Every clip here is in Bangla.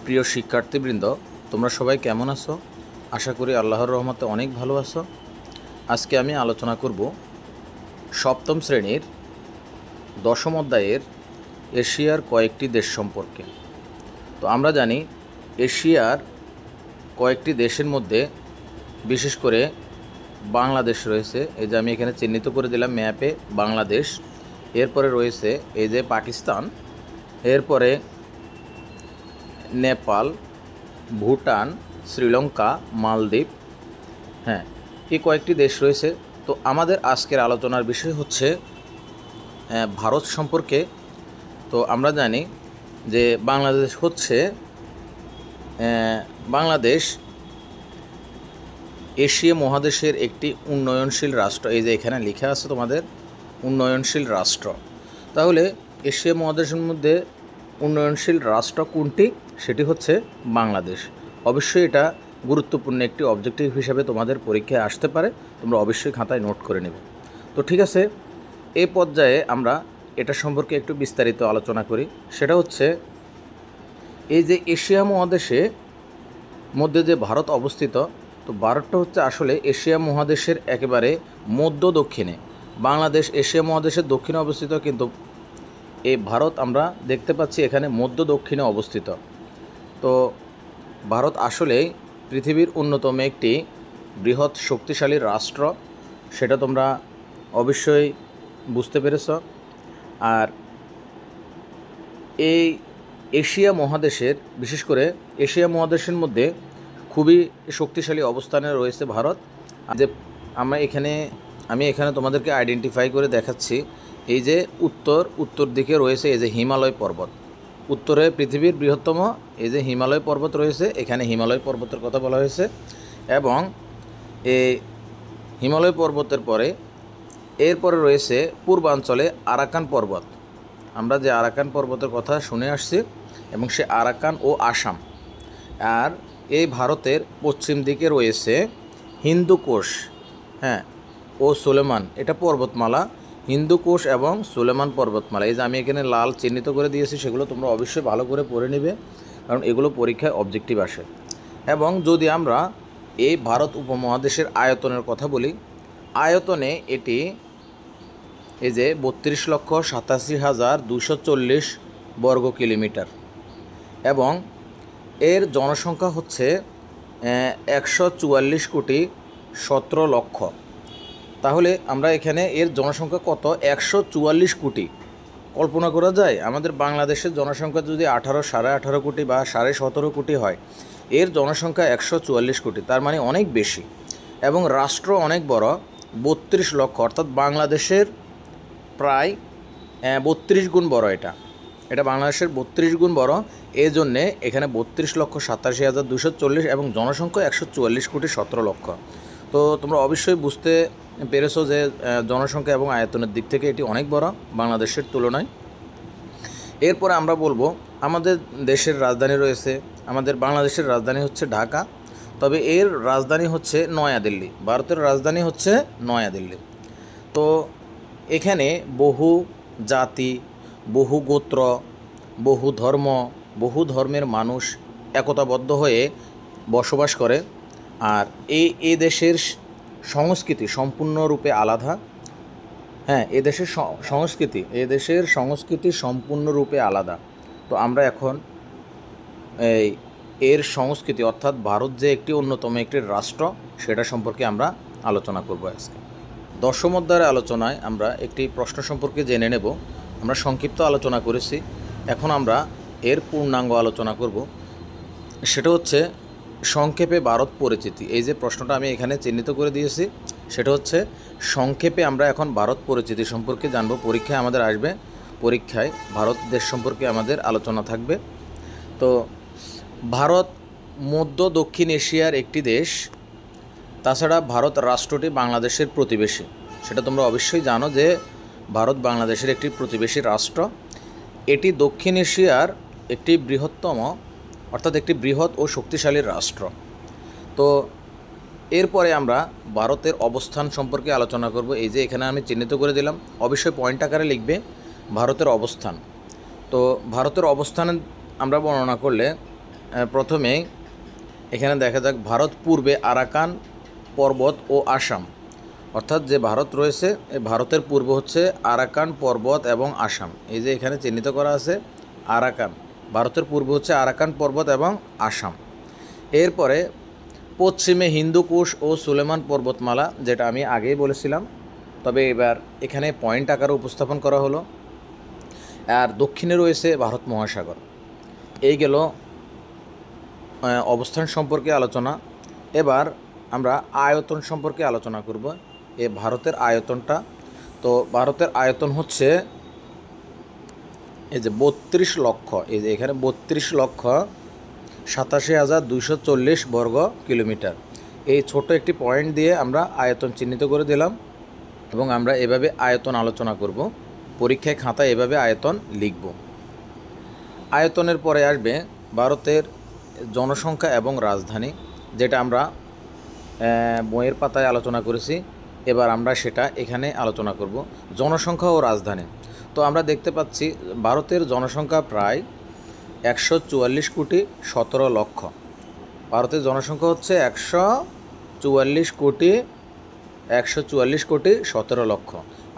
প্রিয় শিক্ষার্থীবৃন্দ, তোমরা সবাই কেমন আছো? আশা করি আল্লাহর রহমতে অনেক ভালো আছো। আজকে আমি আলোচনা করব সপ্তম শ্রেণীর দশম অধ্যায়ের এশিয়ার কয়েকটি দেশ সম্পর্কে। তো আমরা জানি এশিয়ার কয়েকটি দেশের মধ্যে বিশেষ করে বাংলাদেশ রয়েছে। এই যে আমি এখানে চিহ্নিত করে দিলাম ম্যাপে বাংলাদেশ, এরপরে রয়েছে এই যে পাকিস্তান, এরপরে নেপাল, ভুটান, শ্রীলঙ্কা, মালদ্বীপ, হ্যাঁ, এই কয়েকটি দেশ রয়েছে। তো আমাদের আজকের আলোচনার বিষয় হচ্ছে ভারত সম্পর্কে। তো আমরা জানি যে বাংলাদেশ হচ্ছে বাংলাদেশ এশিয়া মহাদেশের একটি উন্নয়নশীল রাষ্ট্র। এই যে এখানে লেখা আছে তোমাদের উন্নয়নশীল রাষ্ট্র। তাহলে এশিয়া মহাদেশের মধ্যে উন্নয়নশীল রাষ্ট্র কোনটি? সেটি হচ্ছে বাংলাদেশ। অবশ্যই এটা গুরুত্বপূর্ণ একটি অবজেক্টিভ হিসাবে তোমাদের পরীক্ষায় আসতে পারে, তোমরা অবশ্যই খাতায় নোট করে নেবে। তো ঠিক আছে, এই পর্যায়ে আমরা এটা সম্পর্কে একটু বিস্তারিত আলোচনা করি। সেটা হচ্ছে এই যে এশিয়া মহাদেশে মধ্যে যে ভারত অবস্থিত, তো ভারতটা হচ্ছে আসলে এশিয়া মহাদেশের একেবারে মধ্য দক্ষিণে। বাংলাদেশ এশিয়া মহাদেশের দক্ষিণে অবস্থিত, কিন্তু এই ভারত আমরা দেখতে পাচ্ছি এখানে মধ্য দক্ষিণে অবস্থিত। তো ভারত আসলে পৃথিবীর অন্যতম একটি বৃহৎ শক্তিশালী রাষ্ট্র, সেটা তোমরা অবশ্যই বুঝতে পেরেছ। আর এই এশিয়া মহাদেশের, বিশেষ করে এশিয়া মহাদেশের মধ্যে খুবই শক্তিশালী অবস্থানে রয়েছে ভারত। যে আমি এখানে তোমাদেরকে আইডেন্টিফাই করে দেখাচ্ছি। এই যে উত্তর দিকে রয়েছে এই যে হিমালয় পর্বত, উত্তরে পৃথিবীর বৃহত্তম এই যে হিমালয় পর্বত রয়েছে, এখানে হিমালয় পর্বতের কথা বলা হয়েছে। এবং এই হিমালয় পর্বতের পরে এরপরে রয়েছে পূর্বাঞ্চলে আরাকান পর্বত। আমরা যে আরাকান পর্বতের কথা শুনে আসছি, এবং সে আরাকান ও আসাম। আর এই ভারতের পশ্চিম দিকে রয়েছে হিন্দুকুশ, হ্যাঁ, ও সুলেমান, এটা পর্বতমালা, হিন্দুকুশ এবং সুলেমান পর্বতমালা। এই যে আমি এখানে লাল চিহ্নিত করে দিয়েছি, সেগুলো তোমরা অবশ্যই ভালো করে পড়ে নেবে, কারণ এগুলো পরীক্ষায় অবজেক্টিভ আসে। এবং যদি আমরা এই ভারত উপমহাদেশের আয়তনের কথা বলি, আয়তনে এটি এই যে 32,87,240 বর্গ কিলোমিটার, এবং এর জনসংখ্যা হচ্ছে 144,17,00,000। তাহলে আমরা এখানে এর জনসংখ্যা কত? 144 কোটি। কল্পনা করা যায় আমাদের বাংলাদেশের জনসংখ্যা যদি 18 কোটি বা 17.5 কোটি হয়, এর জনসংখ্যা 144 কোটি, তার মানে অনেক বেশি। এবং রাষ্ট্র অনেক বড়, 32 লক্ষ, অর্থাৎ বাংলাদেশের প্রায় 32 গুণ বড়। এটা বাংলাদেশের 32 গুণ বড়। এই জন্যে এখানে 32,87,240 এবং জনসংখ্যা 144,17,00,000। তো তোমরা অবশ্যই বুঝতে পেরেছো যে জনসংখ্যা এবং আয়তনের দিক থেকে এটি অনেক বড় বাংলাদেশের তুলনায়। এরপরে আমরা বলবো আমাদের দেশের রাজধানী রয়েছে, আমাদের বাংলাদেশের রাজধানী হচ্ছে ঢাকা, তবে এর রাজধানী হচ্ছে নয়াদিল্লি। ভারতের রাজধানী হচ্ছে নয়াদিল্লি। তো এখানে বহু জাতি, বহু গোত্র, বহু ধর্ম, বহু ধর্মের মানুষ একতাবদ্ধ হয়ে বসবাস করে। আর এই দেশের সংস্কৃতি সম্পূর্ণরূপে আলাদা। হ্যাঁ, এ দেশের সংস্কৃতি সম্পূর্ণরূপে আলাদা। তো আমরা এখন এর সংস্কৃতি, অর্থাৎ ভারত যে একটি অন্যতম একটি রাষ্ট্র, সেটা সম্পর্কে আমরা আলোচনা করব আজকে। দশম অধ্যায়ের আলোচনায় আমরা একটি প্রশ্ন সম্পর্কে জেনে নেব। আমরা সংক্ষিপ্ত আলোচনা করেছি, এখন আমরা এর পূর্ণাঙ্গ আলোচনা করব। সেটা হচ্ছে সংক্ষেপে ভারত পরিচিতি। এই যে প্রশ্নটা আমি এখানে চিহ্নিত করে দিয়েছি, সেটা হচ্ছে সংক্ষেপে আমরা এখন ভারত পরিচিতি সম্পর্কে জানব। পরীক্ষায় আমাদের আসবে, পরীক্ষায় ভারত দেশ সম্পর্কে আমাদের আলোচনা থাকবে। তো ভারত মধ্য দক্ষিণ এশিয়ার একটি দেশ। তাছাড়া ভারত রাষ্ট্রটি বাংলাদেশের প্রতিবেশী, সেটা তোমরা অবশ্যই জানো যে ভারত বাংলাদেশের একটি প্রতিবেশী রাষ্ট্র। এটি দক্ষিণ এশিয়ার একটি বৃহত্তম, অর্থাৎ একটি বৃহৎ ও শক্তিশালী রাষ্ট্র। তো এরপরে আমরা ভারতের অবস্থান সম্পর্কে আলোচনা করব। এই যে এখানে আমি চিহ্নিত করে দিলাম, অবশ্যই পয়েন্ট আকারে লিখবে ভারতের অবস্থান। তো ভারতের অবস্থান আমরা বর্ণনা করলে প্রথমে এখানে দেখা যাক ভারত পূর্বে আরাকান পর্বত ও আসাম, অর্থাৎ যে ভারত রয়েছে এই ভারতের পূর্ব হচ্ছে আরাকান পর্বত এবং আসাম। এই যে এখানে চিহ্নিত করা আছে আরাকান, ভারতের পূর্ব হচ্ছে আরাকান পর্বত এবং আসাম। এরপরে পশ্চিমে হিন্দুকুশ ও সুলেমান পর্বতমালা, যেটা আমি আগেই বলেছিলাম, তবে এবার এখানে পয়েন্ট আকারে উপস্থাপন করা হলো। আর দক্ষিণে রয়েছে ভারত মহাসাগর। এই গেল অবস্থান সম্পর্কে আলোচনা। এবার আমরা আয়তন সম্পর্কে আলোচনা করব। এই ভারতের আয়তনটা, তো ভারতের আয়তন হচ্ছে এই যে 32 লক্ষ, এই যে এখানে 32,87,240 বর্গ কিলোমিটার। এই ছোট একটি পয়েন্ট দিয়ে আমরা আয়তন চিহ্নিত করে দিলাম এবং আমরা এভাবে আয়তন আলোচনা করব। পরীক্ষায় খাতায় এভাবে আয়তন লিখব। আয়তনের পরে আসবে ভারতের জনসংখ্যা এবং রাজধানী, যেটা আমরা বইয়ের পাতায় আলোচনা করেছি। এবার আমরা সেটা এখানে আলোচনা করব, জনসংখ্যা ও রাজধানী। তো আমরা দেখতে পাচ্ছি ভারতের জনসংখ্যা প্রায় 144 কোটি 17 লক্ষ। ভারতের জনসংখ্যা হচ্ছে 144 কোটি 17 লক্ষ।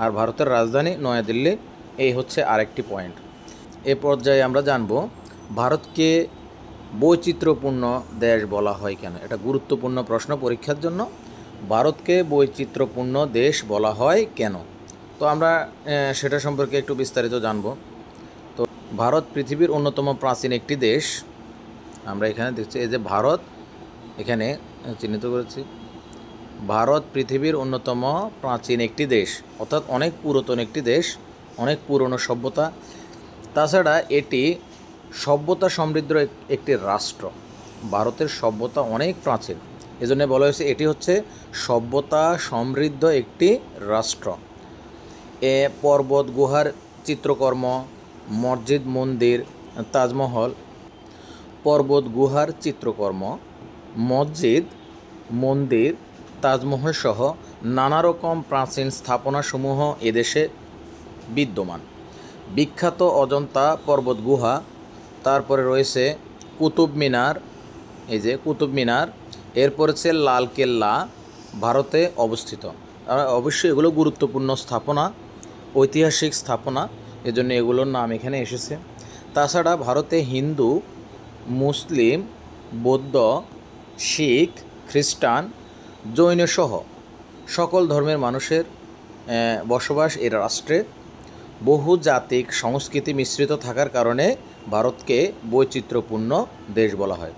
আর ভারতের রাজধানী নয়াদিল্লি। এই হচ্ছে আরেকটি পয়েন্ট। এ পর্যায়ে আমরা জানব ভারতকে বৈচিত্র্যপূর্ণ দেশ বলা হয় কেন। এটা গুরুত্বপূর্ণ প্রশ্ন পরীক্ষার জন্য। ভারতকে বৈচিত্র্যপূর্ণ দেশ বলা হয় কেন, তো আমরা সেটা সম্পর্কে একটু বিস্তারিত জানব। তো ভারত পৃথিবীর অন্যতম প্রাচীন একটি দেশ। আমরা এখানে দেখছি এই যে ভারত এখানে চিহ্নিত করেছি, ভারত পৃথিবীর অন্যতম প্রাচীন একটি দেশ, অর্থাৎ অনেক পুরাতন একটি দেশ, অনেক পুরনো সভ্যতা। তাছাড়া এটি সভ্যতা সমৃদ্ধ একটি রাষ্ট্র। ভারতের সভ্যতা অনেক প্রাচীন, এজন্য বলা হয়েছে এটি হচ্ছে সভ্যতা সমৃদ্ধ একটি রাষ্ট্র। পর্বত গুহার চিত্রকর্ম, মসজিদ মন্দির, তাজমহল, পর্বত গুহার চিত্রকর্ম, মসজিদ মন্দির, তাজমহল সহ নানা রকম প্রাচীন স্থাপনাসমূহ এদেশে বিদ্যমান। বিখ্যাত অজন্তা পর্বত গুহা, তারপরে রয়েছে কুতুব মিনার, এই যে কুতুব মিনার, এরপর হচ্ছে লাল কেল্লা ভারতে অবস্থিত। অবশ্যই এগুলো গুরুত্বপূর্ণ স্থাপনা, ঐতিহাসিক স্থাপনা, এজন্য এগুলোর নাম এখানে এসেছে। তাছাড়া ভারতে হিন্দু, মুসলিম, বৌদ্ধ, শিখ, খ্রিস্টান, জৈন সহ সকল ধর্মের মানুষের বসবাস এই রাষ্ট্রে। বহুজাতিক সংস্কৃতি মিশ্রিত থাকার কারণে ভারতকে বৈচিত্র্যপূর্ণ দেশ বলা হয়।